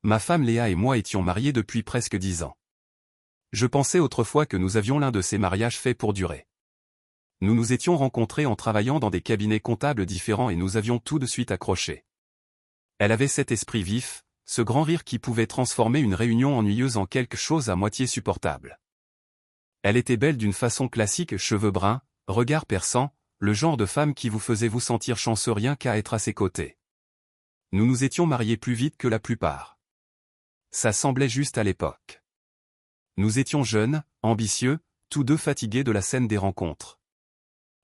Ma femme Léa et moi étions mariés depuis presque 10 ans. Je pensais autrefois que nous avions l'un de ces mariages faits pour durer. Nous nous étions rencontrés en travaillant dans des cabinets comptables différents et nous avions tout de suite accroché. Elle avait cet esprit vif, ce grand rire qui pouvait transformer une réunion ennuyeuse en quelque chose à moitié supportable. Elle était belle d'une façon classique, cheveux bruns, regard perçant, le genre de femme qui vous faisait vous sentir chanceux rien qu'à être à ses côtés. Nous nous étions mariés plus vite que la plupart. Ça semblait juste à l'époque. Nous étions jeunes, ambitieux, tous deux fatigués de la scène des rencontres.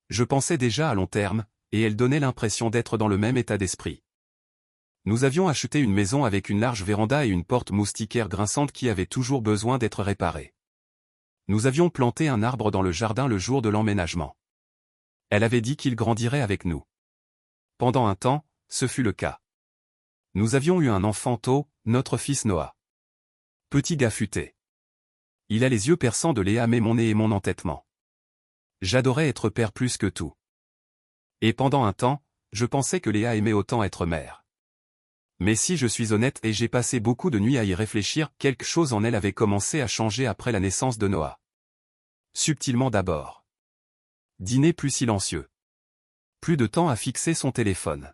Je pensais déjà à long terme, et elle donnait l'impression d'être dans le même état d'esprit. Nous avions acheté une maison avec une large véranda et une porte moustiquaire grinçante qui avait toujours besoin d'être réparée. Nous avions planté un arbre dans le jardin le jour de l'emménagement. Elle avait dit qu'il grandirait avec nous. Pendant un temps, ce fut le cas. Nous avions eu un enfant tôt, notre fils Noah. Petit gars futé. Il a les yeux perçants de Léa mais mon nez et mon entêtement. J'adorais être père plus que tout. Et pendant un temps, je pensais que Léa aimait autant être mère. Mais si je suis honnête et j'ai passé beaucoup de nuits à y réfléchir, quelque chose en elle avait commencé à changer après la naissance de Noah. Subtilement d'abord. Dîner plus silencieux. Plus de temps à fixer son téléphone.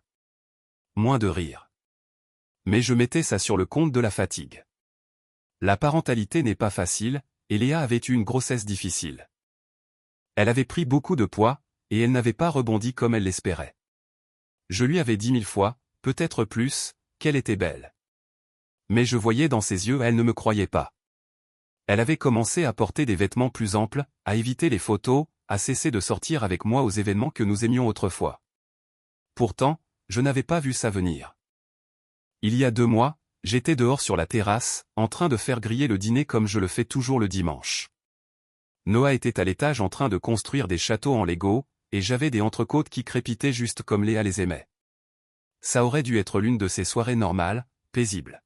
Moins de rire. Mais je mettais ça sur le compte de la fatigue. La parentalité n'est pas facile, et Léa avait eu une grossesse difficile. Elle avait pris beaucoup de poids, et elle n'avait pas rebondi comme elle l'espérait. Je lui avais dit 1000 fois, peut-être plus, qu'elle était belle. Mais je voyais dans ses yeux, elle ne me croyait pas. Elle avait commencé à porter des vêtements plus amples, à éviter les photos, à cesser de sortir avec moi aux événements que nous aimions autrefois. Pourtant, je n'avais pas vu ça venir. Il y a 2 mois, j'étais dehors sur la terrasse, en train de faire griller le dîner comme je le fais toujours le dimanche. Noah était à l'étage en train de construire des châteaux en Lego, et j'avais des entrecôtes qui crépitaient juste comme Léa les aimait. Ça aurait dû être l'une de ces soirées normales, paisibles.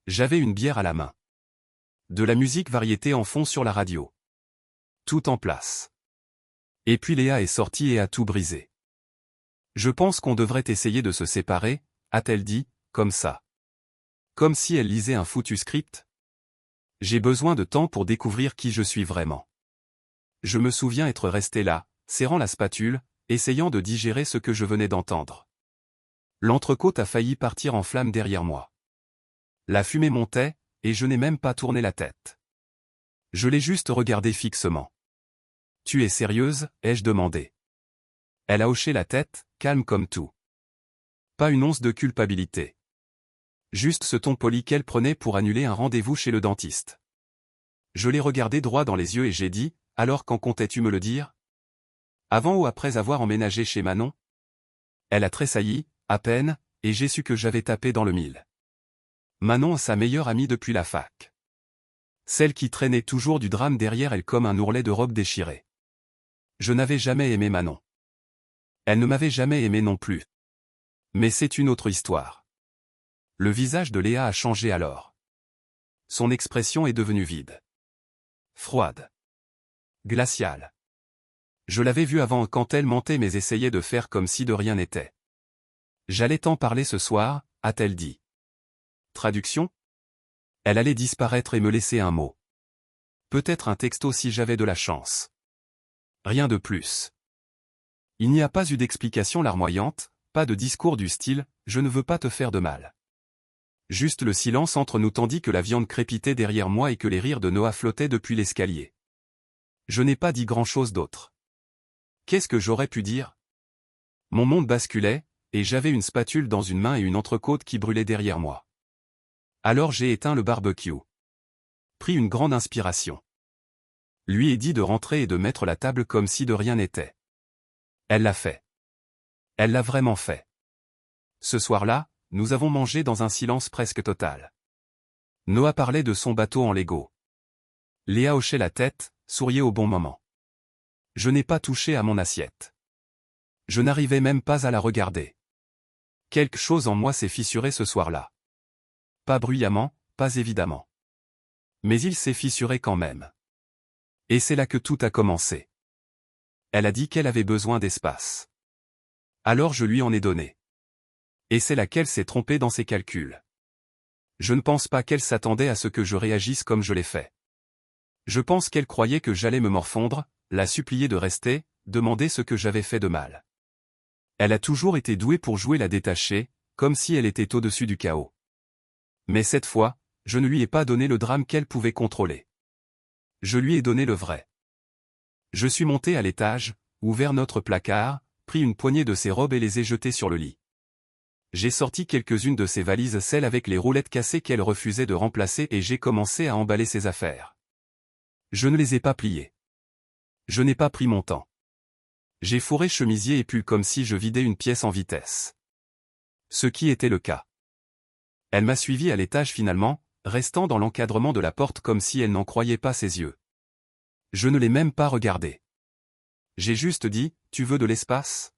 J'avais une bière à la main. De la musique variété en fond sur la radio. Tout en place. Et puis Léa est sortie et a tout brisé. Je pense qu'on devrait essayer de se séparer, a-t-elle dit, comme ça. Comme si elle lisait un foutu script. J'ai besoin de temps pour découvrir qui je suis vraiment. Je me souviens être resté là, serrant la spatule, essayant de digérer ce que je venais d'entendre. L'entrecôte a failli partir en flammes derrière moi. La fumée montait, et je n'ai même pas tourné la tête. Je l'ai juste regardée fixement. « Tu es sérieuse ?» ai-je demandé. Elle a hoché la tête, calme comme tout. Pas une once de culpabilité. Juste ce ton poli qu'elle prenait pour annuler un rendez-vous chez le dentiste. Je l'ai regardée droit dans les yeux et j'ai dit, « Alors quand comptais-tu me le dire ? Avant ou après avoir emménagé chez Manon ?» Elle a tressailli, à peine, et j'ai su que j'avais tapé dans le mille. Manon, sa meilleure amie depuis la fac. Celle qui traînait toujours du drame derrière elle comme un ourlet de robe déchirée. Je n'avais jamais aimé Manon. Elle ne m'avait jamais aimé non plus. Mais c'est une autre histoire. Le visage de Léa a changé alors. Son expression est devenue vide. Froide. Glaciale. Je l'avais vue avant quand elle mentait mais essayait de faire comme si de rien n'était. J'allais t'en parler ce soir, a-t-elle dit. Traduction ? Elle allait disparaître et me laisser un mot. Peut-être un texto si j'avais de la chance. Rien de plus. Il n'y a pas eu d'explication larmoyante, pas de discours du style « je ne veux pas te faire de mal ». Juste le silence entre nous tandis que la viande crépitait derrière moi et que les rires de Noah flottaient depuis l'escalier. Je n'ai pas dit grand-chose d'autre. Qu'est-ce que j'aurais pu dire ? Mon monde basculait, et j'avais une spatule dans une main et une entrecôte qui brûlait derrière moi. Alors j'ai éteint le barbecue. Pris une grande inspiration. Lui ai dit de rentrer et de mettre la table comme si de rien n'était. Elle l'a fait. Elle l'a vraiment fait. Ce soir-là, nous avons mangé dans un silence presque total. Noah parlait de son bateau en Lego. Léa hochait la tête, souriait au bon moment. Je n'ai pas touché à mon assiette. Je n'arrivais même pas à la regarder. Quelque chose en moi s'est fissuré ce soir-là. Pas bruyamment, pas évidemment. Mais il s'est fissuré quand même. Et c'est là que tout a commencé. Elle a dit qu'elle avait besoin d'espace. Alors je lui en ai donné. Et c'est là qu'elle s'est trompée dans ses calculs. Je ne pense pas qu'elle s'attendait à ce que je réagisse comme je l'ai fait. Je pense qu'elle croyait que j'allais me morfondre, la supplier de rester, demander ce que j'avais fait de mal. Elle a toujours été douée pour jouer la détachée, comme si elle était au-dessus du chaos. Mais cette fois, je ne lui ai pas donné le drame qu'elle pouvait contrôler. Je lui ai donné le vrai. Je suis monté à l'étage, ouvert notre placard, pris une poignée de ses robes et les ai jetées sur le lit. J'ai sorti quelques-unes de ses valises, celles avec les roulettes cassées qu'elle refusait de remplacer, et j'ai commencé à emballer ses affaires. Je ne les ai pas pliées. Je n'ai pas pris mon temps. J'ai fourré chemisier et pull comme si je vidais une pièce en vitesse. Ce qui était le cas. Elle m'a suivi à l'étage finalement, restant dans l'encadrement de la porte comme si elle n'en croyait pas ses yeux. Je ne l'ai même pas regardée. J'ai juste dit, tu veux de l'espace?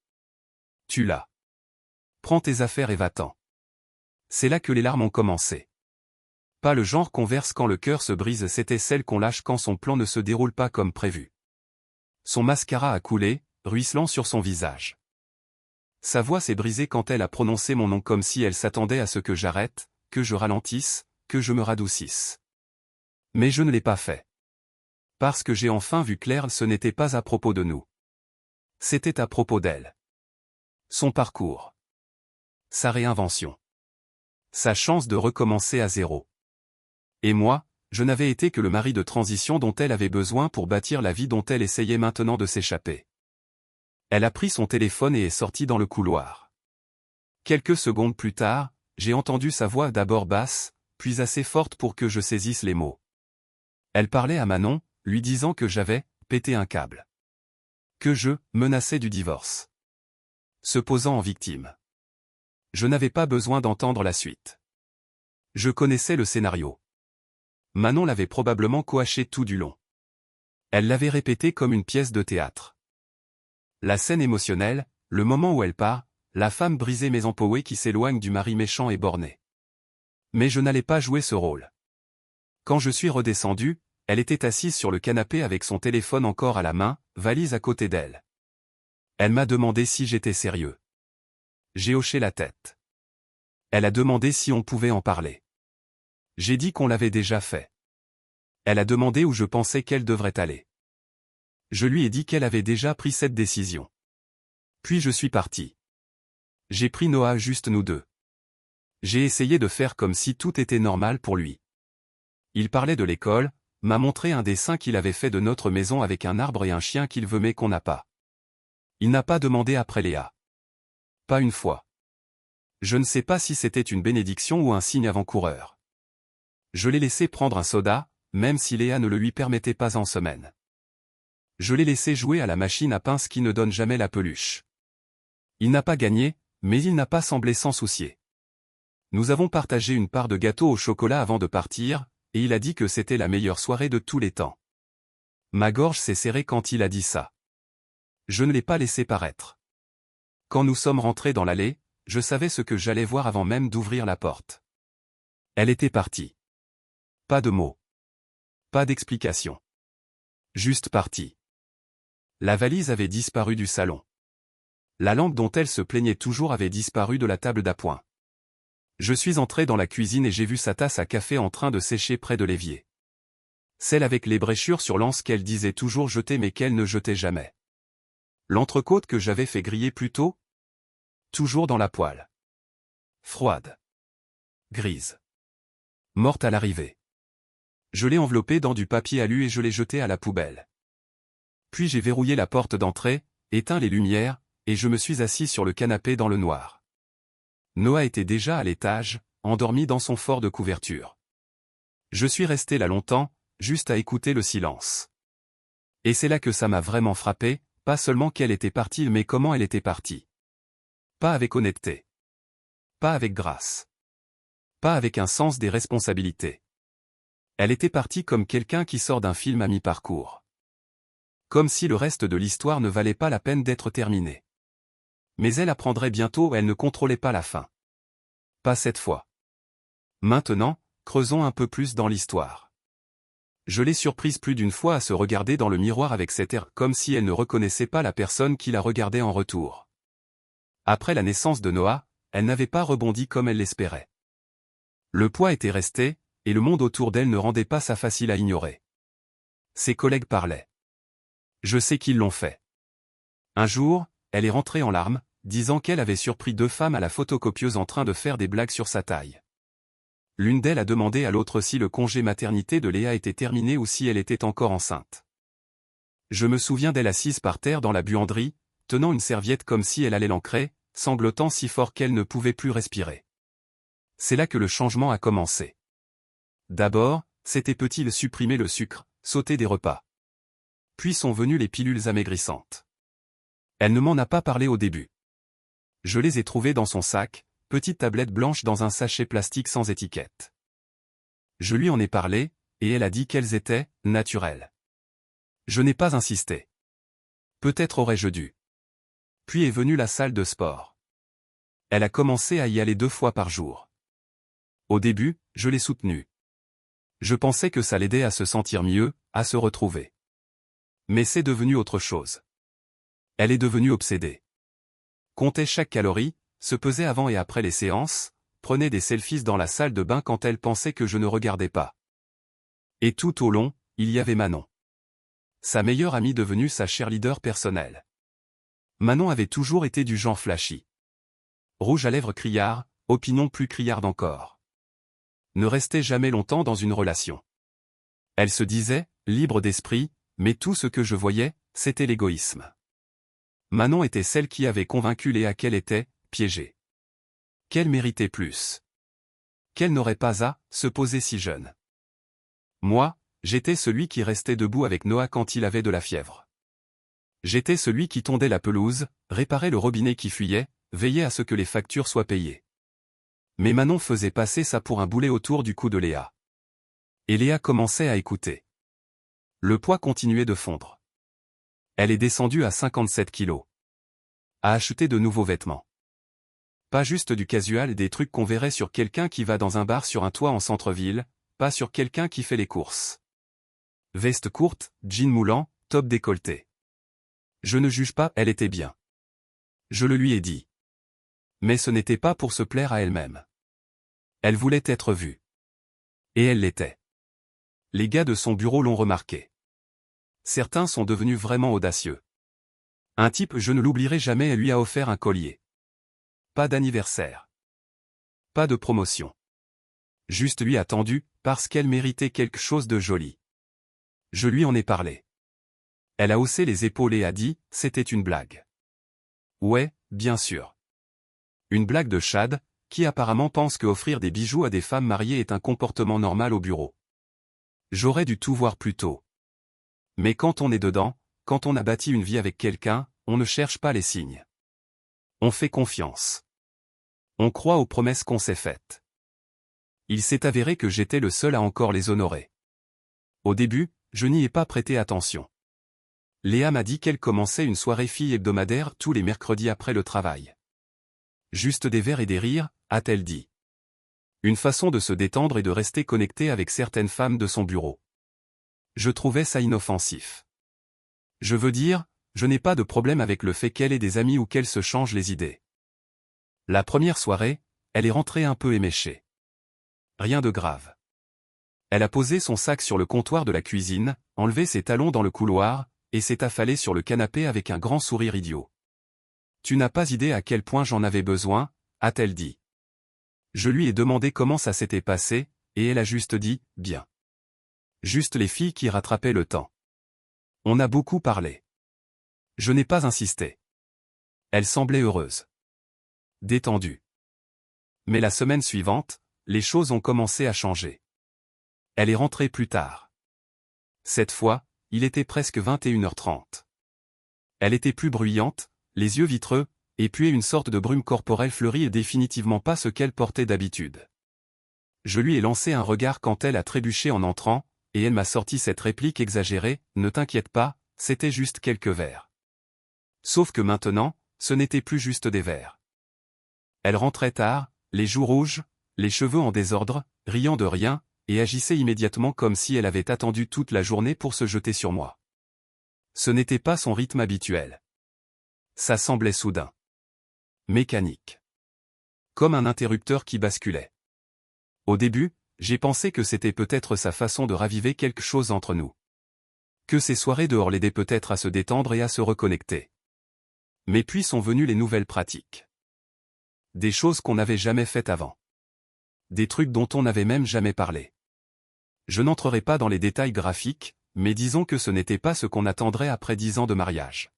Tu l'as. Prends tes affaires et va-t'en. C'est là que les larmes ont commencé. Pas le genre qu'on verse quand le cœur se brise, c'était celle qu'on lâche quand son plan ne se déroule pas comme prévu. Son mascara a coulé, ruisselant sur son visage. Sa voix s'est brisée quand elle a prononcé mon nom comme si elle s'attendait à ce que j'arrête, que je ralentisse, que je me radoucisse. Mais je ne l'ai pas fait. Parce que j'ai enfin vu clair, ce n'était pas à propos de nous. C'était à propos d'elle. Son parcours. Sa réinvention. Sa chance de recommencer à zéro. Et moi, je n'avais été que le mari de transition dont elle avait besoin pour bâtir la vie dont elle essayait maintenant de s'échapper. Elle a pris son téléphone et est sortie dans le couloir. Quelques secondes plus tard, j'ai entendu sa voix d'abord basse, puis assez forte pour que je saisisse les mots. Elle parlait à Manon, lui disant que j'avais pété un câble. Que je menaçais du divorce. Se posant en victime. Je n'avais pas besoin d'entendre la suite. Je connaissais le scénario. Manon l'avait probablement coaché tout du long. Elle l'avait répété comme une pièce de théâtre. La scène émotionnelle, le moment où elle part, la femme brisée mais empouée qui s'éloigne du mari méchant et borné. Mais je n'allais pas jouer ce rôle. Quand je suis redescendu, elle était assise sur le canapé avec son téléphone encore à la main, valise à côté d'elle. Elle m'a demandé si j'étais sérieux. J'ai hoché la tête. Elle a demandé si on pouvait en parler. J'ai dit qu'on l'avait déjà fait. Elle a demandé où je pensais qu'elle devrait aller. Je lui ai dit qu'elle avait déjà pris cette décision. Puis je suis parti. J'ai pris Noah, juste nous deux. J'ai essayé de faire comme si tout était normal pour lui. Il parlait de l'école, m'a montré un dessin qu'il avait fait de notre maison avec un arbre et un chien qu'il veut mais qu'on n'a pas. Il n'a pas demandé après Léa. Pas une fois. Je ne sais pas si c'était une bénédiction ou un signe avant-coureur. Je l'ai laissé prendre un soda, même si Léa ne le lui permettait pas en semaine. Je l'ai laissé jouer à la machine à pince qui ne donne jamais la peluche. Il n'a pas gagné, mais il n'a pas semblé s'en soucier. Nous avons partagé une part de gâteau au chocolat avant de partir, et il a dit que c'était la meilleure soirée de tous les temps. Ma gorge s'est serrée quand il a dit ça. Je ne l'ai pas laissé paraître. Quand nous sommes rentrés dans l'allée, je savais ce que j'allais voir avant même d'ouvrir la porte. Elle était partie. Pas de mots. Pas d'explication. Juste partie. La valise avait disparu du salon. La lampe dont elle se plaignait toujours avait disparu de la table d'appoint. Je suis entré dans la cuisine et j'ai vu sa tasse à café en train de sécher près de l'évier. Celle avec les bréchures sur l'anse qu'elle disait toujours jeter mais qu'elle ne jetait jamais. L'entrecôte que j'avais fait griller plus tôt? Toujours dans la poêle. Froide. Grise. Morte à l'arrivée. Je l'ai enveloppée dans du papier alu et je l'ai jetée à la poubelle. Puis j'ai verrouillé la porte d'entrée, éteint les lumières, et je me suis assis sur le canapé dans le noir. Noah était déjà à l'étage, endormi dans son fort de couverture. Je suis resté là longtemps, juste à écouter le silence. Et c'est là que ça m'a vraiment frappé, pas seulement qu'elle était partie mais comment elle était partie. Pas avec honnêteté. Pas avec grâce. Pas avec un sens des responsabilités. Elle était partie comme quelqu'un qui sort d'un film à mi-parcours. Comme si le reste de l'histoire ne valait pas la peine d'être terminé. Mais elle apprendrait bientôt, elle ne contrôlait pas la fin. Pas cette fois. Maintenant, creusons un peu plus dans l'histoire. Je l'ai surprise plus d'une fois à se regarder dans le miroir avec cet air, comme si elle ne reconnaissait pas la personne qui la regardait en retour. Après la naissance de Noah, elle n'avait pas rebondi comme elle l'espérait. Le poids était resté, et le monde autour d'elle ne rendait pas ça facile à ignorer. Ses collègues parlaient. Je sais qu'ils l'ont fait. Un jour, elle est rentrée en larmes, disant qu'elle avait surpris 2 femmes à la photocopieuse en train de faire des blagues sur sa taille. L'une d'elles a demandé à l'autre si le congé maternité de Léa était terminé ou si elle était encore enceinte. Je me souviens d'elle assise par terre dans la buanderie, tenant une serviette comme si elle allait l'ancrer, sanglotant si fort qu'elle ne pouvait plus respirer. C'est là que le changement a commencé. D'abord, s'était-il supprimé le sucre, sauté des repas. Puis sont venues les pilules amaigrissantes. Elle ne m'en a pas parlé au début. Je les ai trouvées dans son sac, petite tablette blanche dans un sachet plastique sans étiquette. Je lui en ai parlé, et elle a dit qu'elles étaient naturelles. Je n'ai pas insisté. Peut-être aurais-je dû. Puis est venue la salle de sport. Elle a commencé à y aller 2 fois par jour. Au début, je l'ai soutenue. Je pensais que ça l'aidait à se sentir mieux, à se retrouver. Mais c'est devenu autre chose. Elle est devenue obsédée. Comptait chaque calorie, se pesait avant et après les séances, prenait des selfies dans la salle de bain quand elle pensait que je ne regardais pas. Et tout au long, il y avait Manon. Sa meilleure amie devenue sa cheerleader personnelle. Manon avait toujours été du genre flashy. Rouge à lèvres criard, opinion plus criarde encore. Ne restait jamais longtemps dans une relation. Elle se disait, libre d'esprit, mais tout ce que je voyais, c'était l'égoïsme. Manon était celle qui avait convaincu Léa qu'elle était piégée. Qu'elle méritait plus. Qu'elle n'aurait pas à se poser si jeune. Moi, j'étais celui qui restait debout avec Noah quand il avait de la fièvre. J'étais celui qui tondait la pelouse, réparait le robinet qui fuyait, veillait à ce que les factures soient payées. Mais Manon faisait passer ça pour un boulet autour du cou de Léa. Et Léa commençait à écouter. Le poids continuait de fondre. Elle est descendue à 57 kilos. A acheté de nouveaux vêtements. Pas juste du casual et des trucs qu'on verrait sur quelqu'un qui va dans un bar sur un toit en centre-ville, pas sur quelqu'un qui fait les courses. Veste courte, jean moulant, top décolleté. Je ne juge pas, elle était bien. Je le lui ai dit. Mais ce n'était pas pour se plaire à elle-même. Elle voulait être vue. Et elle l'était. Les gars de son bureau l'ont remarqué. Certains sont devenus vraiment audacieux. Un type, je ne l'oublierai jamais, lui a offert un collier. Pas d'anniversaire. Pas de promotion. Juste lui a tendu, parce qu'elle méritait quelque chose de joli. Je lui en ai parlé. Elle a haussé les épaules et a dit, c'était une blague. Ouais, bien sûr. Une blague de Chad, qui apparemment pense que offrir des bijoux à des femmes mariées est un comportement normal au bureau. J'aurais dû tout voir plus tôt. Mais quand on est dedans, quand on a bâti une vie avec quelqu'un, on ne cherche pas les signes. On fait confiance. On croit aux promesses qu'on s'est faites. Il s'est avéré que j'étais le seul à encore les honorer. Au début, je n'y ai pas prêté attention. Léa m'a dit qu'elle commençait une soirée fille hebdomadaire tous les mercredis après le travail. Juste des verres et des rires, a-t-elle dit. Une façon de se détendre et de rester connectée avec certaines femmes de son bureau. Je trouvais ça inoffensif. Je veux dire, je n'ai pas de problème avec le fait qu'elle ait des amis ou qu'elle se change les idées. La première soirée, elle est rentrée un peu éméchée. Rien de grave. Elle a posé son sac sur le comptoir de la cuisine, enlevé ses talons dans le couloir, et s'est affalée sur le canapé avec un grand sourire idiot. Tu n'as pas idée à quel point j'en avais besoin, a-t-elle dit. Je lui ai demandé comment ça s'était passé, et elle a juste dit, bien. Juste les filles qui rattrapaient le temps. On a beaucoup parlé. Je n'ai pas insisté. Elle semblait heureuse. Détendue. Mais la semaine suivante, les choses ont commencé à changer. Elle est rentrée plus tard. Cette fois, il était presque 21h30. Elle était plus bruyante, les yeux vitreux, et puait une sorte de brume corporelle fleurie et définitivement pas ce qu'elle portait d'habitude. Je lui ai lancé un regard quand elle a trébuché en entrant, et elle m'a sorti cette réplique exagérée, ne t'inquiète pas, c'était juste quelques verres. Sauf que maintenant, ce n'était plus juste des verres. Elle rentrait tard, les joues rouges, les cheveux en désordre, riant de rien, et agissait immédiatement comme si elle avait attendu toute la journée pour se jeter sur moi. Ce n'était pas son rythme habituel. Ça semblait soudain. Mécanique. Comme un interrupteur qui basculait. Au début, j'ai pensé que c'était peut-être sa façon de raviver quelque chose entre nous. Que ces soirées dehors l'aidaient peut-être à se détendre et à se reconnecter. Mais puis sont venues les nouvelles pratiques. Des choses qu'on n'avait jamais faites avant. Des trucs dont on n'avait même jamais parlé. Je n'entrerai pas dans les détails graphiques, mais disons que ce n'était pas ce qu'on attendrait après 10 ans de mariage.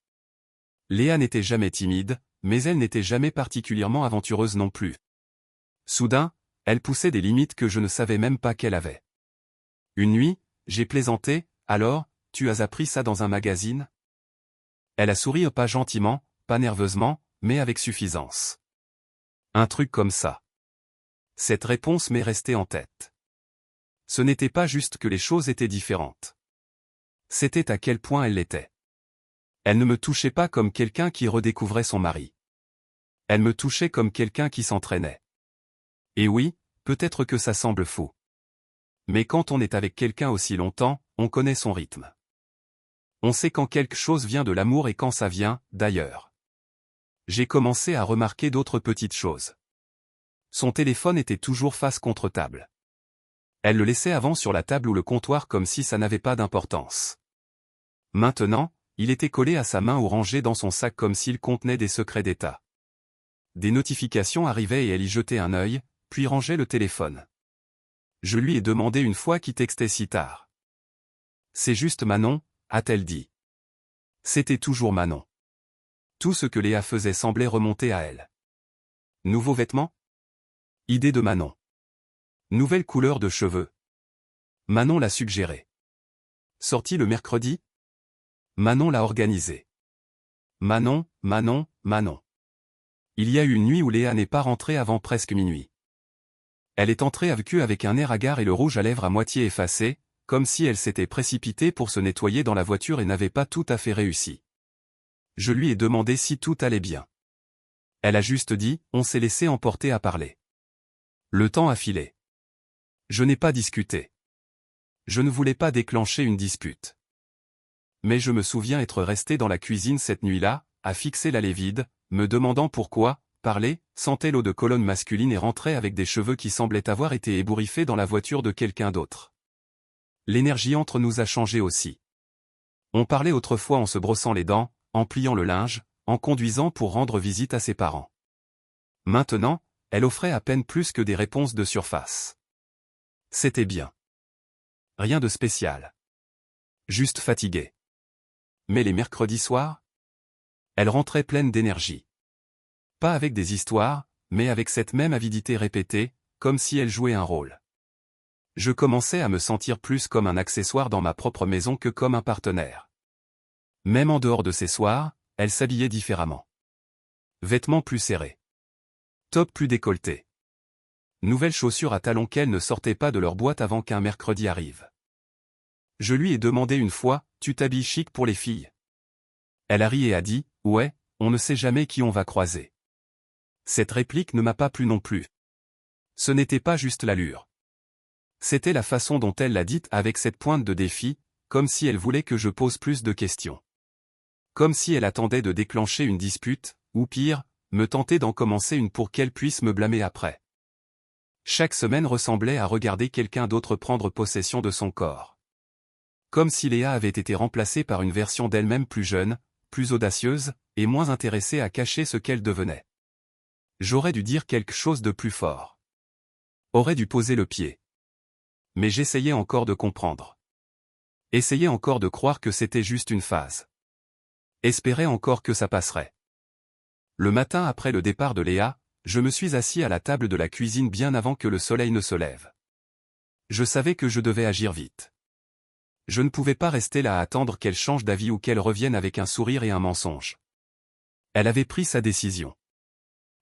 Léa n'était jamais timide, mais elle n'était jamais particulièrement aventureuse non plus. Soudain, elle poussait des limites que je ne savais même pas qu'elle avait. Une nuit, j'ai plaisanté, alors, tu as appris ça dans un magazine? Elle a souri pas gentiment, pas nerveusement, mais avec suffisance. Un truc comme ça. Cette réponse m'est restée en tête. Ce n'était pas juste que les choses étaient différentes. C'était à quel point elle l'était. Elle ne me touchait pas comme quelqu'un qui redécouvrait son mari. Elle me touchait comme quelqu'un qui s'entraînait. Et oui, peut-être que ça semble fou. Mais quand on est avec quelqu'un aussi longtemps, on connaît son rythme. On sait quand quelque chose vient de l'amour et quand ça vient, d'ailleurs. J'ai commencé à remarquer d'autres petites choses. Son téléphone était toujours face contre table. Elle le laissait avant sur la table ou le comptoir comme si ça n'avait pas d'importance. Maintenant, il était collé à sa main ou rangé dans son sac comme s'il contenait des secrets d'État. Des notifications arrivaient et elle y jetait un œil, puis rangeait le téléphone. Je lui ai demandé une fois qui textait si tard. C'est juste Manon, a-t-elle dit. C'était toujours Manon. Tout ce que Léa faisait semblait remonter à elle. Nouveaux vêtements? Idée de Manon. Nouvelle couleur de cheveux. Manon l'a suggéré. Sorti le mercredi? Manon l'a organisé. Manon, Manon, Manon. Il y a eu une nuit où Léa n'est pas rentrée avant presque minuit. Elle est entrée avec un air hagard et le rouge à lèvres à moitié effacé, comme si elle s'était précipitée pour se nettoyer dans la voiture et n'avait pas tout à fait réussi. Je lui ai demandé si tout allait bien. Elle a juste dit, on s'est laissé emporter à parler. Le temps a filé. Je n'ai pas discuté. Je ne voulais pas déclencher une dispute. Mais je me souviens être resté dans la cuisine cette nuit-là, à fixer l'allée vide, me demandant pourquoi, parler, sentait l'eau de colonne masculine et rentrait avec des cheveux qui semblaient avoir été ébouriffés dans la voiture de quelqu'un d'autre. L'énergie entre nous a changé aussi. On parlait autrefois en se brossant les dents, en pliant le linge, en conduisant pour rendre visite à ses parents. Maintenant, elle offrait à peine plus que des réponses de surface. C'était bien. Rien de spécial. Juste fatiguée. Mais les mercredis soirs? Elle rentrait pleine d'énergie. Pas avec des histoires, mais avec cette même avidité répétée, comme si elle jouait un rôle. Je commençais à me sentir plus comme un accessoire dans ma propre maison que comme un partenaire. Même en dehors de ces soirs, elle s'habillait différemment. Vêtements plus serrés. Top plus décolleté. Nouvelles chaussures à talons qu'elles ne sortaient pas de leur boîte avant qu'un mercredi arrive. Je lui ai demandé une fois, tu t'habilles chic pour les filles? Elle a ri et a dit, ouais, on ne sait jamais qui on va croiser. Cette réplique ne m'a pas plu non plus. Ce n'était pas juste l'allure. C'était la façon dont elle l'a dite avec cette pointe de défi, comme si elle voulait que je pose plus de questions. Comme si elle attendait de déclencher une dispute, ou pire, me tenter d'en commencer une pour qu'elle puisse me blâmer après. Chaque semaine ressemblait à regarder quelqu'un d'autre prendre possession de son corps. Comme si Léa avait été remplacée par une version d'elle-même plus jeune, plus audacieuse, et moins intéressée à cacher ce qu'elle devenait. J'aurais dû dire quelque chose de plus fort. Aurais dû poser le pied. Mais j'essayais encore de comprendre. Essayais encore de croire que c'était juste une phase. Espérais encore que ça passerait. Le matin après le départ de Léa, je me suis assis à la table de la cuisine bien avant que le soleil ne se lève. Je savais que je devais agir vite. Je ne pouvais pas rester là à attendre qu'elle change d'avis ou qu'elle revienne avec un sourire et un mensonge. Elle avait pris sa décision.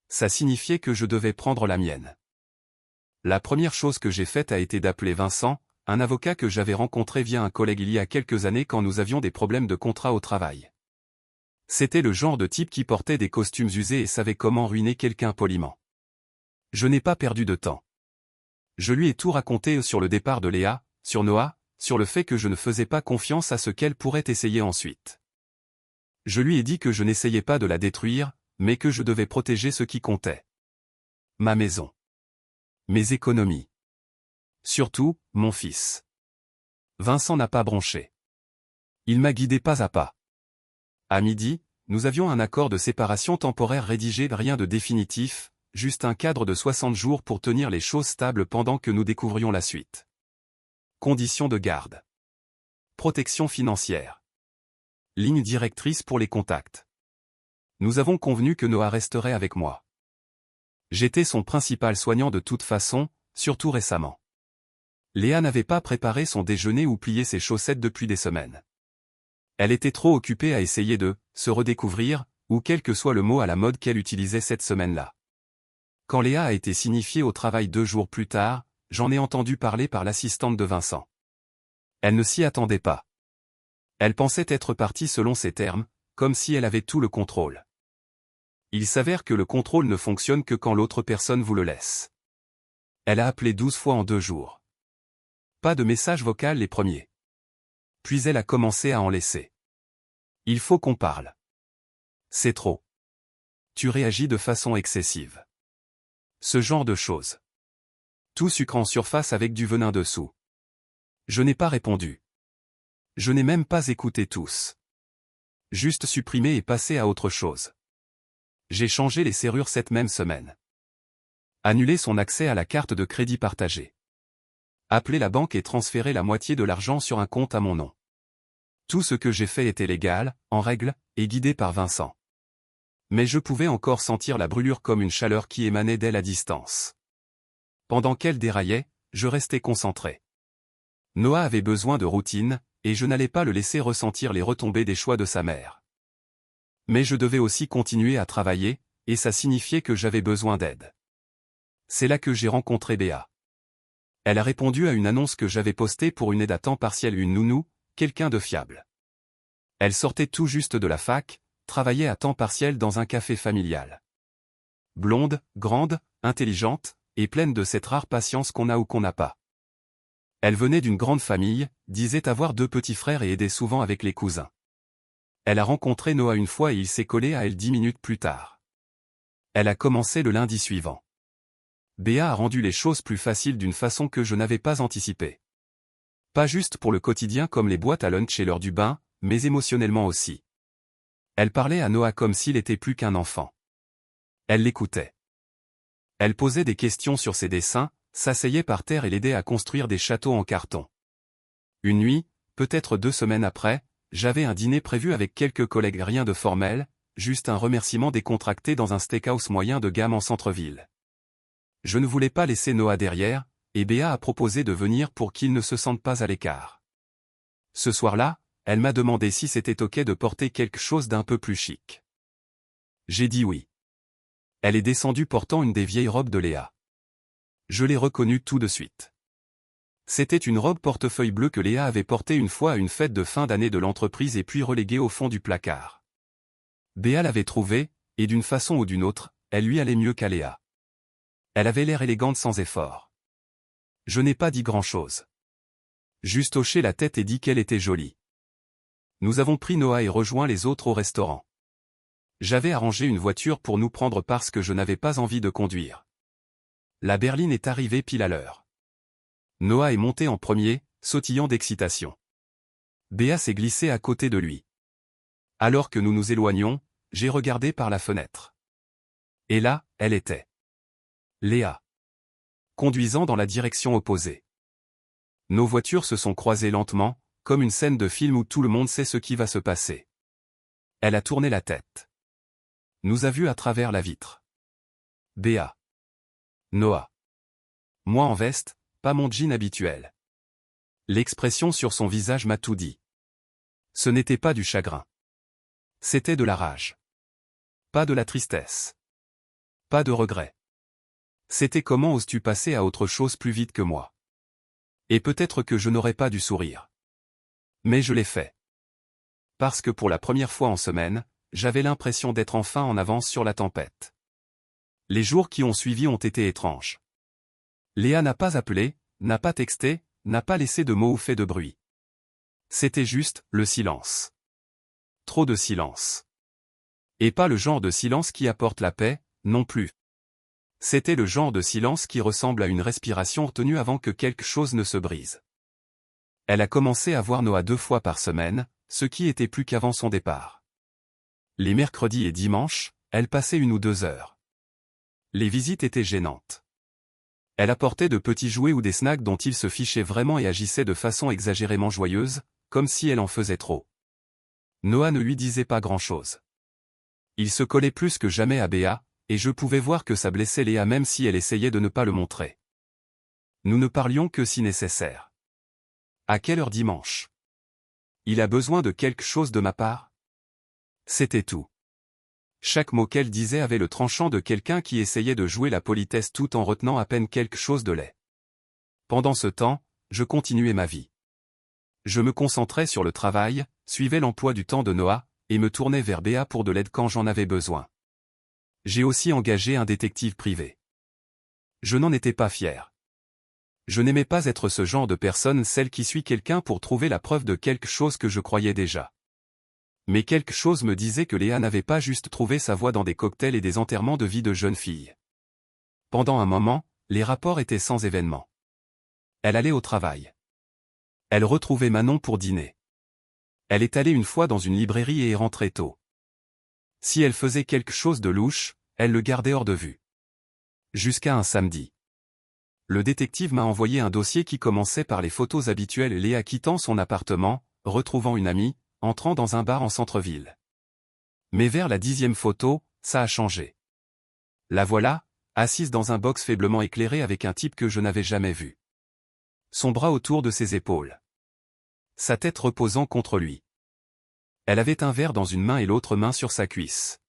Ça signifiait que je devais prendre la mienne. La première chose que j'ai faite a été d'appeler Vincent, un avocat que j'avais rencontré via un collègue il y a quelques années quand nous avions des problèmes de contrat au travail. C'était le genre de type qui portait des costumes usés et savait comment ruiner quelqu'un poliment. Je n'ai pas perdu de temps. Je lui ai tout raconté sur le départ de Léa, sur Noah, sur le fait que je ne faisais pas confiance à ce qu'elle pourrait essayer ensuite. Je lui ai dit que je n'essayais pas de la détruire, mais que je devais protéger ce qui comptait. Ma maison. Mes économies. Surtout, mon fils. Vincent n'a pas bronché. Il m'a guidé pas à pas. À midi, nous avions un accord de séparation temporaire rédigé, rien de définitif, juste un cadre de 60 jours pour tenir les choses stables pendant que nous découvrions la suite. Conditions de garde. Protection financière. Ligne directrice pour les contacts. Nous avons convenu que Noah resterait avec moi. J'étais son principal soignant de toute façon, surtout récemment. Léa n'avait pas préparé son déjeuner ou plié ses chaussettes depuis des semaines. Elle était trop occupée à essayer de se redécouvrir, ou quel que soit le mot à la mode qu'elle utilisait cette semaine-là. Quand Léa a été signifiée au travail 2 jours plus tard, j'en ai entendu parler par l'assistante de Vincent. Elle ne s'y attendait pas. Elle pensait être partie selon ses termes, comme si elle avait tout le contrôle. Il s'avère que le contrôle ne fonctionne que quand l'autre personne vous le laisse. Elle a appelé 12 fois en 2 jours. Pas de message vocal les premiers. Puis elle a commencé à en laisser. Il faut qu'on parle. C'est trop. Tu réagis de façon excessive. Ce genre de choses. Tout sucre en surface avec du venin dessous. Je n'ai pas répondu. Je n'ai même pas écouté tous. Juste supprimé et passé à autre chose. J'ai changé les serrures cette même semaine. Annulé son accès à la carte de crédit partagée. Appelé la banque et transféré la moitié de l'argent sur un compte à mon nom. Tout ce que j'ai fait était légal, en règle, et guidé par Vincent. Mais je pouvais encore sentir la brûlure comme une chaleur qui émanait d'elle à distance. Pendant qu'elle déraillait, je restais concentré. Noah avait besoin de routine, et je n'allais pas le laisser ressentir les retombées des choix de sa mère. Mais je devais aussi continuer à travailler, et ça signifiait que j'avais besoin d'aide. C'est là que j'ai rencontré Béa. Elle a répondu à une annonce que j'avais postée pour une aide à temps partiel, une nounou, quelqu'un de fiable. Elle sortait tout juste de la fac, travaillait à temps partiel dans un café familial. Blonde, grande, intelligente, et pleine de cette rare patience qu'on a ou qu'on n'a pas. Elle venait d'une grande famille, disait avoir 2 petits frères et aidait souvent avec les cousins. Elle a rencontré Noah une fois et il s'est collé à elle 10 minutes plus tard. Elle a commencé le lundi suivant. Béa a rendu les choses plus faciles d'une façon que je n'avais pas anticipée. Pas juste pour le quotidien comme les boîtes à lunch et l'heure du bain, mais émotionnellement aussi. Elle parlait à Noah comme s'il était plus qu'un enfant. Elle l'écoutait. Elle posait des questions sur ses dessins, s'asseyait par terre et l'aidait à construire des châteaux en carton. Une nuit, peut-être 2 semaines après, j'avais un dîner prévu avec quelques collègues, rien de formel, juste un remerciement décontracté dans un steakhouse moyen de gamme en centre-ville. Je ne voulais pas laisser Noah derrière, et Béa a proposé de venir pour qu'il ne se sente pas à l'écart. Ce soir-là, elle m'a demandé si c'était ok de porter quelque chose d'un peu plus chic. J'ai dit oui. Elle est descendue portant une des vieilles robes de Léa. Je l'ai reconnue tout de suite. C'était une robe portefeuille bleue que Léa avait portée une fois à une fête de fin d'année de l'entreprise et puis reléguée au fond du placard. Béa l'avait trouvée, et d'une façon ou d'une autre, elle lui allait mieux qu'à Léa. Elle avait l'air élégante sans effort. Je n'ai pas dit grand-chose. Juste hoché la tête et dit qu'elle était jolie. Nous avons pris Noah et rejoint les autres au restaurant. J'avais arrangé une voiture pour nous prendre parce que je n'avais pas envie de conduire. La berline est arrivée pile à l'heure. Noah est monté en premier, sautillant d'excitation. Béa s'est glissée à côté de lui. Alors que nous nous éloignions, j'ai regardé par la fenêtre. Et là, elle était. Léa. Conduisant dans la direction opposée. Nos voitures se sont croisées lentement, comme une scène de film où tout le monde sait ce qui va se passer. Elle a tourné la tête. Nous a vus à travers la vitre. Béa. Noah. Moi en veste, pas mon jean habituel. L'expression sur son visage m'a tout dit. Ce n'était pas du chagrin. C'était de la rage. Pas de la tristesse. Pas de regret. C'était comment oses-tu passer à autre chose plus vite que moi? Et peut-être que je n'aurais pas dû sourire. Mais je l'ai fait. Parce que pour la première fois en semaine, j'avais l'impression d'être enfin en avance sur la tempête. Les jours qui ont suivi ont été étranges. Léa n'a pas appelé, n'a pas texté, n'a pas laissé de mots ou fait de bruit. C'était juste le silence. Trop de silence. Et pas le genre de silence qui apporte la paix, non plus. C'était le genre de silence qui ressemble à une respiration retenue avant que quelque chose ne se brise. Elle a commencé à voir Noah 2 fois par semaine, ce qui était plus qu'avant son départ. Les mercredis et dimanches, elle passait 1 ou 2 heures. Les visites étaient gênantes. Elle apportait de petits jouets ou des snacks dont il se fichait vraiment et agissait de façon exagérément joyeuse, comme si elle en faisait trop. Noah ne lui disait pas grand-chose. Il se collait plus que jamais à Béa, et je pouvais voir que ça blessait Léa même si elle essayait de ne pas le montrer. Nous ne parlions que si nécessaire. À quelle heure dimanche? Il a besoin de quelque chose de ma part? C'était tout. Chaque mot qu'elle disait avait le tranchant de quelqu'un qui essayait de jouer la politesse tout en retenant à peine quelque chose de laid. Pendant ce temps, je continuais ma vie. Je me concentrais sur le travail, suivais l'emploi du temps de Noah, et me tournais vers Béa pour de l'aide quand j'en avais besoin. J'ai aussi engagé un détective privé. Je n'en étais pas fier. Je n'aimais pas être ce genre de personne, celle qui suit quelqu'un pour trouver la preuve de quelque chose que je croyais déjà. Mais quelque chose me disait que Léa n'avait pas juste trouvé sa voie dans des cocktails et des enterrements de vie de jeunes filles. Pendant un moment, les rapports étaient sans événement. Elle allait au travail. Elle retrouvait Manon pour dîner. Elle est allée une fois dans une librairie et est rentrée tôt. Si elle faisait quelque chose de louche, elle le gardait hors de vue. Jusqu'à un samedi. Le détective m'a envoyé un dossier qui commençait par les photos habituelles: Léa quittant son appartement, retrouvant une amie, entrant dans un bar en centre-ville. Mais vers la 10e photo, ça a changé. La voilà, assise dans un box faiblement éclairé avec un type que je n'avais jamais vu. Son bras autour de ses épaules. Sa tête reposant contre lui. Elle avait un verre dans une main et l'autre main sur sa cuisse.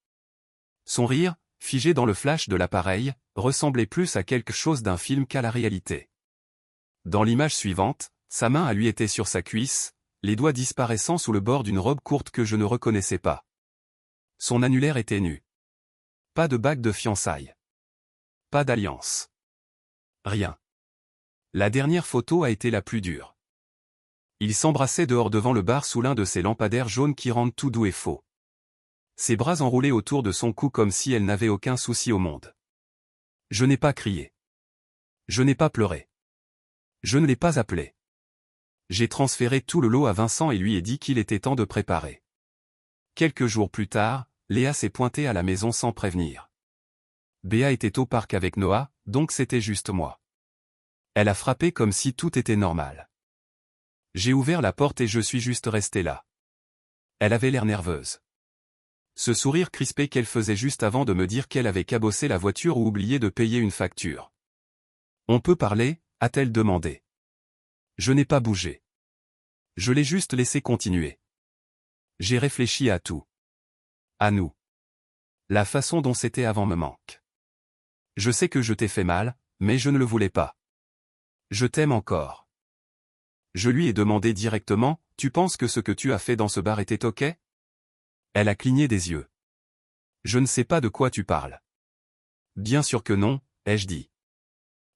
Son rire, figé dans le flash de l'appareil, ressemblait plus à quelque chose d'un film qu'à la réalité. Dans l'image suivante, sa main à lui était sur sa cuisse, les doigts disparaissant sous le bord d'une robe courte que je ne reconnaissais pas. Son annulaire était nu. Pas de bague de fiançailles. Pas d'alliance. Rien. La dernière photo a été la plus dure. Ils s'embrassaient dehors devant le bar sous l'un de ces lampadaires jaunes qui rendent tout doux et faux. Ses bras enroulés autour de son cou comme si elle n'avait aucun souci au monde. Je n'ai pas crié. Je n'ai pas pleuré. Je ne l'ai pas appelé. J'ai transféré tout le lot à Vincent et lui ai dit qu'il était temps de préparer. Quelques jours plus tard, Léa s'est pointée à la maison sans prévenir. Béa était au parc avec Noah, donc c'était juste moi. Elle a frappé comme si tout était normal. J'ai ouvert la porte et je suis juste resté là. Elle avait l'air nerveuse. Ce sourire crispé qu'elle faisait juste avant de me dire qu'elle avait cabossé la voiture ou oublié de payer une facture. On peut parler, a-t-elle demandé. Je n'ai pas bougé. Je l'ai juste laissé continuer. J'ai réfléchi à tout. À nous. La façon dont c'était avant me manque. Je sais que je t'ai fait mal, mais je ne le voulais pas. Je t'aime encore. Je lui ai demandé directement, tu penses que ce que tu as fait dans ce bar était ok? Elle a cligné des yeux. Je ne sais pas de quoi tu parles. Bien sûr que non, ai-je dit.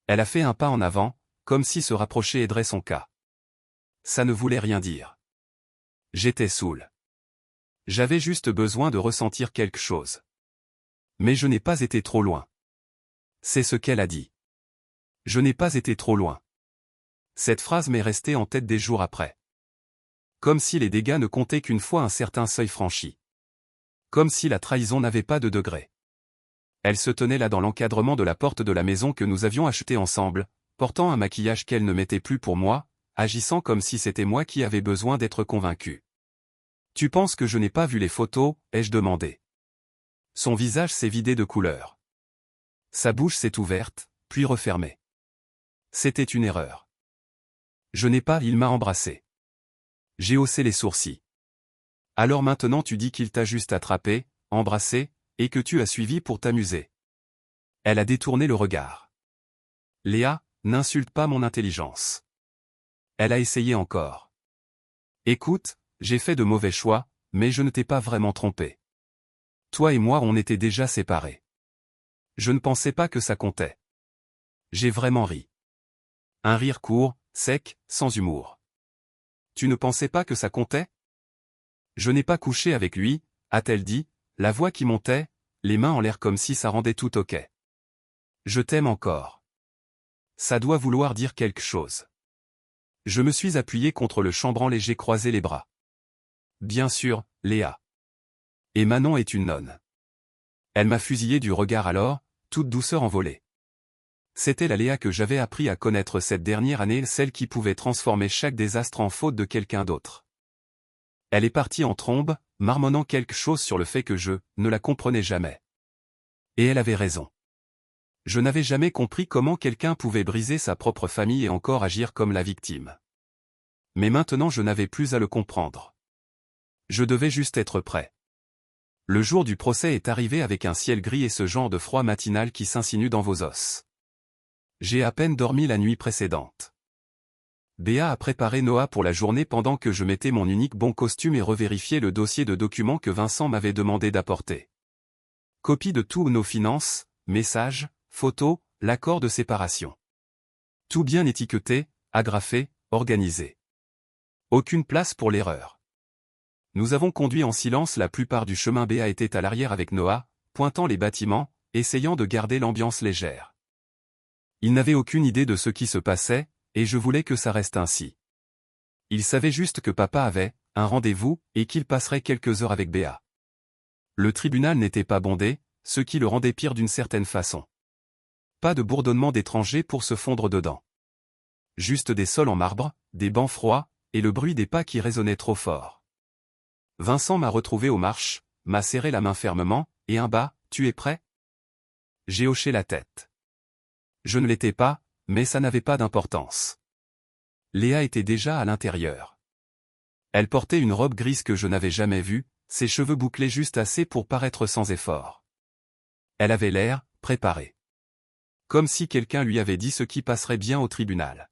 Elle a fait un pas en avant, comme si se rapprocher aiderait son cas. Ça ne voulait rien dire. J'étais saoul. J'avais juste besoin de ressentir quelque chose. Mais je n'ai pas été trop loin. C'est ce qu'elle a dit. Je n'ai pas été trop loin. Cette phrase m'est restée en tête des jours après. Comme si les dégâts ne comptaient qu'une fois un certain seuil franchi. Comme si la trahison n'avait pas de degré. Elle se tenait là dans l'encadrement de la porte de la maison que nous avions achetée ensemble, portant un maquillage qu'elle ne mettait plus pour moi, agissant comme si c'était moi qui avais besoin d'être convaincu. Tu penses que je n'ai pas vu les photos, ai-je demandé. Son visage s'est vidé de couleur. Sa bouche s'est ouverte, puis refermée. C'était une erreur. Je n'ai pas, il m'a embrassé. J'ai haussé les sourcils. Alors maintenant tu dis qu'il t'a juste attrapé, embrassé, et que tu as suivi pour t'amuser. Elle a détourné le regard. Léa, n'insulte pas mon intelligence. Elle a essayé encore. Écoute, j'ai fait de mauvais choix, mais je ne t'ai pas vraiment trompé. Toi et moi on était déjà séparés. Je ne pensais pas que ça comptait. J'ai vraiment ri. Un rire court, sec, sans humour. Tu ne pensais pas que ça comptait? Je n'ai pas couché avec lui, a-t-elle dit, la voix qui montait, les mains en l'air comme si ça rendait tout ok. Je t'aime encore. Ça doit vouloir dire quelque chose. Je me suis appuyé contre le chambranle et j'ai croisé les bras. Bien sûr, Léa. Et Manon est une nonne. Elle m'a fusillé du regard alors, toute douceur envolée. C'était la Léa que j'avais appris à connaître cette dernière année, celle qui pouvait transformer chaque désastre en faute de quelqu'un d'autre. Elle est partie en trombe, marmonnant quelque chose sur le fait que je ne la comprenais jamais. Et elle avait raison. Je n'avais jamais compris comment quelqu'un pouvait briser sa propre famille et encore agir comme la victime. Mais maintenant je n'avais plus à le comprendre. Je devais juste être prêt. Le jour du procès est arrivé avec un ciel gris et ce genre de froid matinal qui s'insinue dans vos os. J'ai à peine dormi la nuit précédente. Béa a préparé Noah pour la journée pendant que je mettais mon unique bon costume et revérifiais le dossier de documents que Vincent m'avait demandé d'apporter. Copie de tous nos finances, messages, photos, l'accord de séparation. Tout bien étiqueté, agrafé, organisé. Aucune place pour l'erreur. Nous avons conduit en silence la plupart du chemin. Béa était à l'arrière avec Noah, pointant les bâtiments, essayant de garder l'ambiance légère. Il n'avait aucune idée de ce qui se passait, et je voulais que ça reste ainsi. Il savait juste que papa avait un rendez-vous et qu'il passerait quelques heures avec Béa. Le tribunal n'était pas bondé, ce qui le rendait pire d'une certaine façon. Pas de bourdonnement d'étrangers pour se fondre dedans. Juste des sols en marbre, des bancs froids, et le bruit des pas qui résonnait trop fort. Vincent m'a retrouvé aux marches, m'a serré la main fermement, et un bas, « Tu es prêt ?» J'ai hoché la tête. Je ne l'étais pas, mais ça n'avait pas d'importance. Léa était déjà à l'intérieur. Elle portait une robe grise que je n'avais jamais vue, ses cheveux bouclés juste assez pour paraître sans effort. Elle avait l'air préparée. Comme si quelqu'un lui avait dit ce qui passerait bien au tribunal.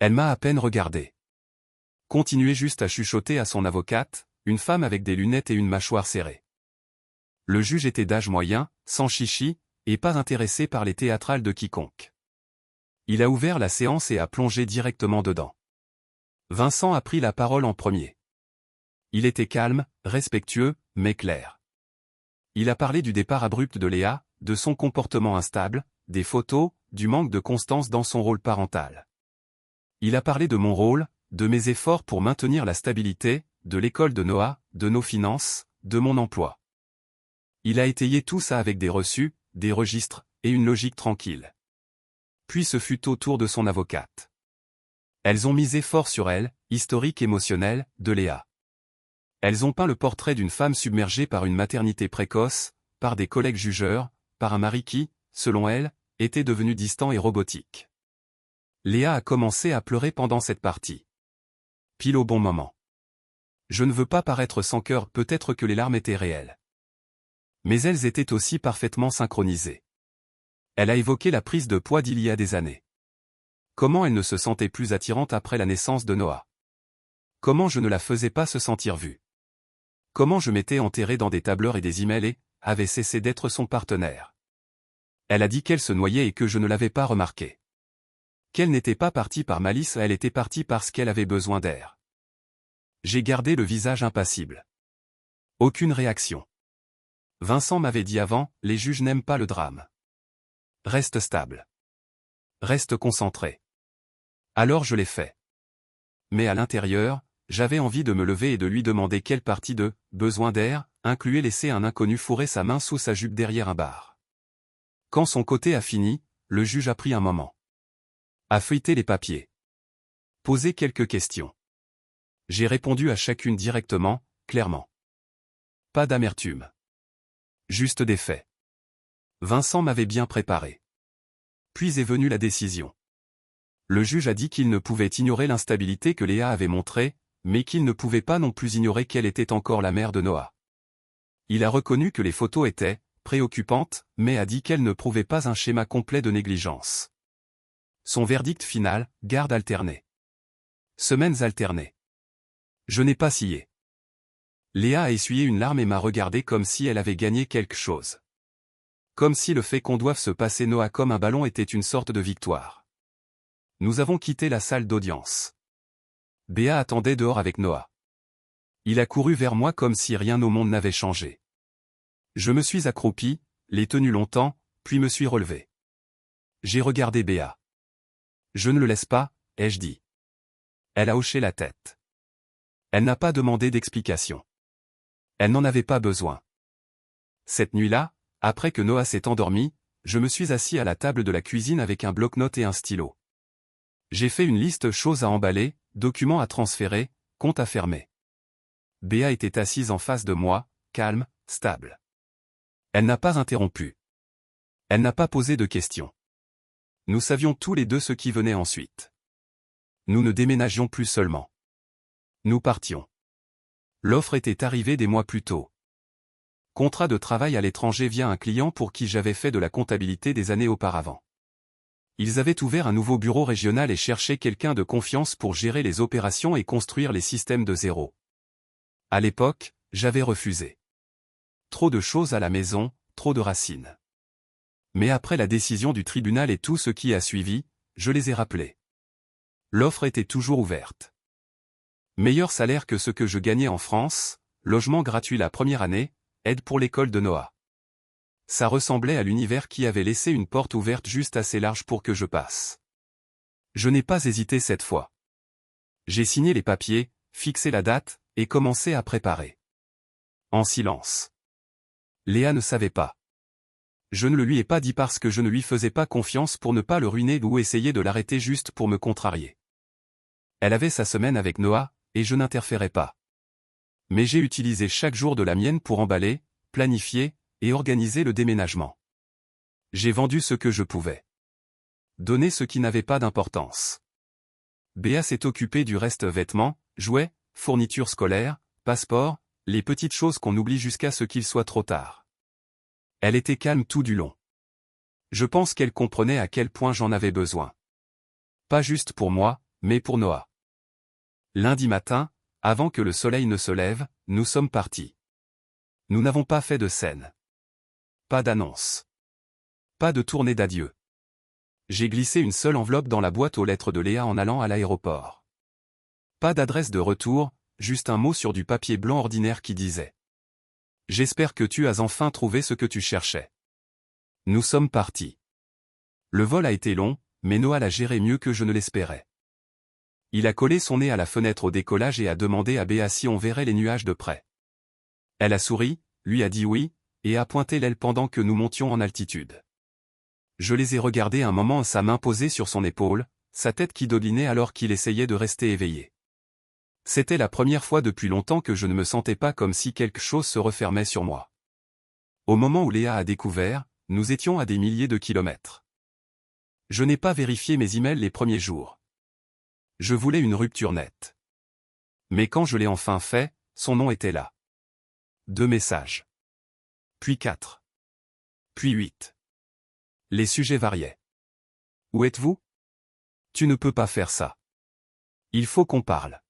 Elle m'a à peine regardé. Continuait juste à chuchoter à son avocate, une femme avec des lunettes et une mâchoire serrée. Le juge était d'âge moyen, sans chichi, et pas intéressé par les théâtrales de quiconque. Il a ouvert la séance et a plongé directement dedans. Vincent a pris la parole en premier. Il était calme, respectueux, mais clair. Il a parlé du départ abrupt de Léa, de son comportement instable, des photos, du manque de constance dans son rôle parental. Il a parlé de mon rôle, de mes efforts pour maintenir la stabilité, de l'école de Noah, de nos finances, de mon emploi. Il a étayé tout ça avec des reçus, des registres, et une logique tranquille. Puis ce fut au tour de son avocate. Elles ont misé fort sur elle, historique émotionnel, de Léa. Elles ont peint le portrait d'une femme submergée par une maternité précoce, par des collègues jugeurs, par un mari qui, selon elle, était devenu distant et robotique. Léa a commencé à pleurer pendant cette partie. Pile au bon moment. Je ne veux pas paraître sans cœur, peut-être que les larmes étaient réelles. Mais elles étaient aussi parfaitement synchronisées. Elle a évoqué la prise de poids d'il y a des années. Comment elle ne se sentait plus attirante après la naissance de Noah. Comment je ne la faisais pas se sentir vue. Comment je m'étais enterré dans des tableurs et des emails et avait cessé d'être son partenaire. Elle a dit qu'elle se noyait et que je ne l'avais pas remarqué. Qu'elle n'était pas partie par malice, elle était partie parce qu'elle avait besoin d'air. J'ai gardé le visage impassible. Aucune réaction. Vincent m'avait dit avant, les juges n'aiment pas le drame. Reste stable. Reste concentré. Alors je l'ai fait. Mais à l'intérieur, j'avais envie de me lever et de lui demander quelle partie de « besoin d'air » incluait laisser un inconnu fourrer sa main sous sa jupe derrière un bar. Quand son côté a fini, le juge a pris un moment. A feuilleté les papiers. Posé quelques questions. J'ai répondu à chacune directement, clairement. Pas d'amertume. Juste des faits. Vincent m'avait bien préparé. Puis est venue la décision. Le juge a dit qu'il ne pouvait ignorer l'instabilité que Léa avait montrée, mais qu'il ne pouvait pas non plus ignorer qu'elle était encore la mère de Noah. Il a reconnu que les photos étaient préoccupantes, mais a dit qu'elles ne prouvaient pas un schéma complet de négligence. Son verdict final, garde alternée. Semaines alternées. Je n'ai pas scié. Léa a essuyé une larme et m'a regardé comme si elle avait gagné quelque chose. Comme si le fait qu'on doive se passer Noah comme un ballon était une sorte de victoire. Nous avons quitté la salle d'audience. Béa attendait dehors avec Noah. Il a couru vers moi comme si rien au monde n'avait changé. Je me suis accroupi, l'ai tenu longtemps, puis me suis relevé. J'ai regardé Béa. Je ne le laisse pas, ai-je dit. Elle a hoché la tête. Elle n'a pas demandé d'explication. Elle n'en avait pas besoin. Cette nuit-là, après que Noah s'est endormi, je me suis assis à la table de la cuisine avec un bloc-notes et un stylo. J'ai fait une liste choses à emballer, documents à transférer, comptes à fermer. Béa était assise en face de moi, calme, stable. Elle n'a pas interrompu. Elle n'a pas posé de questions. Nous savions tous les deux ce qui venait ensuite. Nous ne déménagions plus seulement. Nous partions. L'offre était arrivée des mois plus tôt. Contrat de travail à l'étranger via un client pour qui j'avais fait de la comptabilité des années auparavant. Ils avaient ouvert un nouveau bureau régional et cherchaient quelqu'un de confiance pour gérer les opérations et construire les systèmes de zéro. À l'époque, j'avais refusé. Trop de choses à la maison, trop de racines. Mais après la décision du tribunal et tout ce qui a suivi, je les ai rappelés. L'offre était toujours ouverte. Meilleur salaire que ce que je gagnais en France, logement gratuit la première année, aide pour l'école de Noah. Ça ressemblait à l'univers qui avait laissé une porte ouverte juste assez large pour que je passe. Je n'ai pas hésité cette fois. J'ai signé les papiers, fixé la date, et commencé à préparer. En silence. Léa ne savait pas. Je ne le lui ai pas dit parce que je ne lui faisais pas confiance pour ne pas le ruiner ou essayer de l'arrêter juste pour me contrarier. Elle avait sa semaine avec Noah, et je n'interférais pas. Mais j'ai utilisé chaque jour de la mienne pour emballer, planifier, et organiser le déménagement. J'ai vendu ce que je pouvais. Donner ce qui n'avait pas d'importance. Béa s'est occupée du reste: vêtements, jouets, fournitures scolaires, passeports, les petites choses qu'on oublie jusqu'à ce qu'il soit trop tard. Elle était calme tout du long. Je pense qu'elle comprenait à quel point j'en avais besoin. Pas juste pour moi, mais pour Noah. Lundi matin, avant que le soleil ne se lève, nous sommes partis. Nous n'avons pas fait de scène. Pas d'annonce. Pas de tournée d'adieu. J'ai glissé une seule enveloppe dans la boîte aux lettres de Léa en allant à l'aéroport. Pas d'adresse de retour, juste un mot sur du papier blanc ordinaire qui disait: J'espère que tu as enfin trouvé ce que tu cherchais. Nous sommes partis. Le vol a été long, mais Noah l'a géré mieux que je ne l'espérais. Il a collé son nez à la fenêtre au décollage et a demandé à Béa si on verrait les nuages de près. Elle a souri, lui a dit oui, et a pointé l'aile pendant que nous montions en altitude. Je les ai regardés un moment, sa main posée sur son épaule, sa tête qui dodelinait alors qu'il essayait de rester éveillé. C'était la première fois depuis longtemps que je ne me sentais pas comme si quelque chose se refermait sur moi. Au moment où Léa a découvert, nous étions à des milliers de kilomètres. Je n'ai pas vérifié mes emails les premiers jours. Je voulais une rupture nette. Mais quand je l'ai enfin fait, son nom était là. 2 messages. Puis 4. Puis 8. Les sujets variaient. Où êtes-vous? Tu ne peux pas faire ça. Il faut qu'on parle.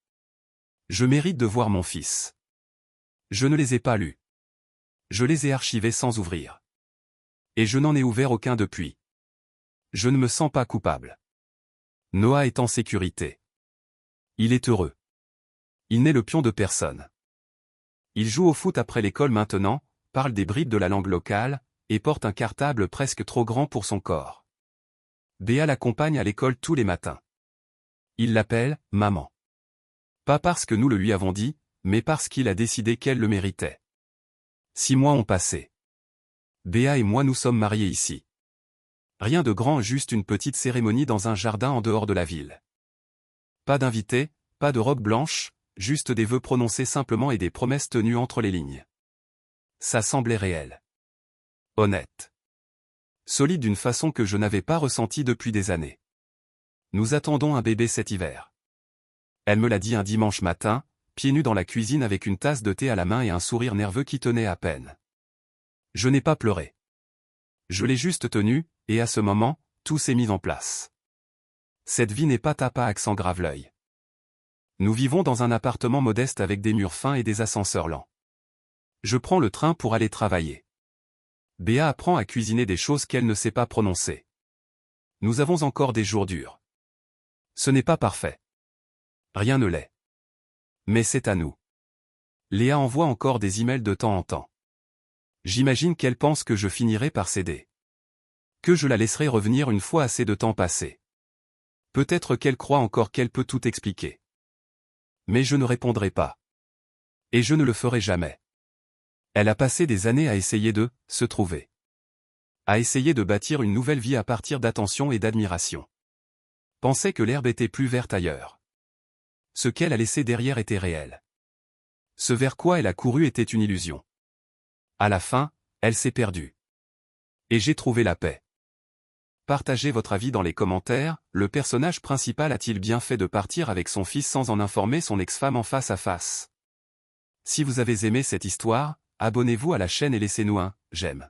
Je mérite de voir mon fils. Je ne les ai pas lus. Je les ai archivés sans ouvrir. Et je n'en ai ouvert aucun depuis. Je ne me sens pas coupable. Noah est en sécurité. Il est heureux. Il n'est le pion de personne. Il joue au foot après l'école maintenant, parle des bribes de la langue locale, et porte un cartable presque trop grand pour son corps. Béa l'accompagne à l'école tous les matins. Il l'appelle « maman ». Pas parce que nous le lui avons dit, mais parce qu'il a décidé qu'elle le méritait. 6 mois ont passé. Béa et moi nous sommes mariés ici. Rien de grand, juste une petite cérémonie dans un jardin en dehors de la ville. Pas d'invités, pas de robe blanche, juste des vœux prononcés simplement et des promesses tenues entre les lignes. Ça semblait réel. Honnête. Solide d'une façon que je n'avais pas ressentie depuis des années. Nous attendons un bébé cet hiver. Elle me l'a dit un dimanche matin, pieds nus dans la cuisine avec une tasse de thé à la main et un sourire nerveux qui tenait à peine. Je n'ai pas pleuré. Je l'ai juste tenu, et à ce moment, tout s'est mis en place. Cette vie n'est pas tapa accent grave l'œil. Nous vivons dans un appartement modeste avec des murs fins et des ascenseurs lents. Je prends le train pour aller travailler. Béa apprend à cuisiner des choses qu'elle ne sait pas prononcer. Nous avons encore des jours durs. Ce n'est pas parfait. Rien ne l'est. Mais c'est à nous. Léa envoie encore des emails de temps en temps. J'imagine qu'elle pense que je finirai par céder. Que je la laisserai revenir une fois assez de temps passé. Peut-être qu'elle croit encore qu'elle peut tout expliquer. Mais je ne répondrai pas. Et je ne le ferai jamais. Elle a passé des années à essayer de se trouver. À essayer de bâtir une nouvelle vie à partir d'attention et d'admiration. Pensait que l'herbe était plus verte ailleurs. Ce qu'elle a laissé derrière était réel. Ce vers quoi elle a couru était une illusion. À la fin, elle s'est perdue. Et j'ai trouvé la paix. Partagez votre avis dans les commentaires, le personnage principal a-t-il bien fait de partir avec son fils sans en informer son ex-femme en face à face? Si vous avez aimé cette histoire, abonnez-vous à la chaîne et laissez-nous un j'aime.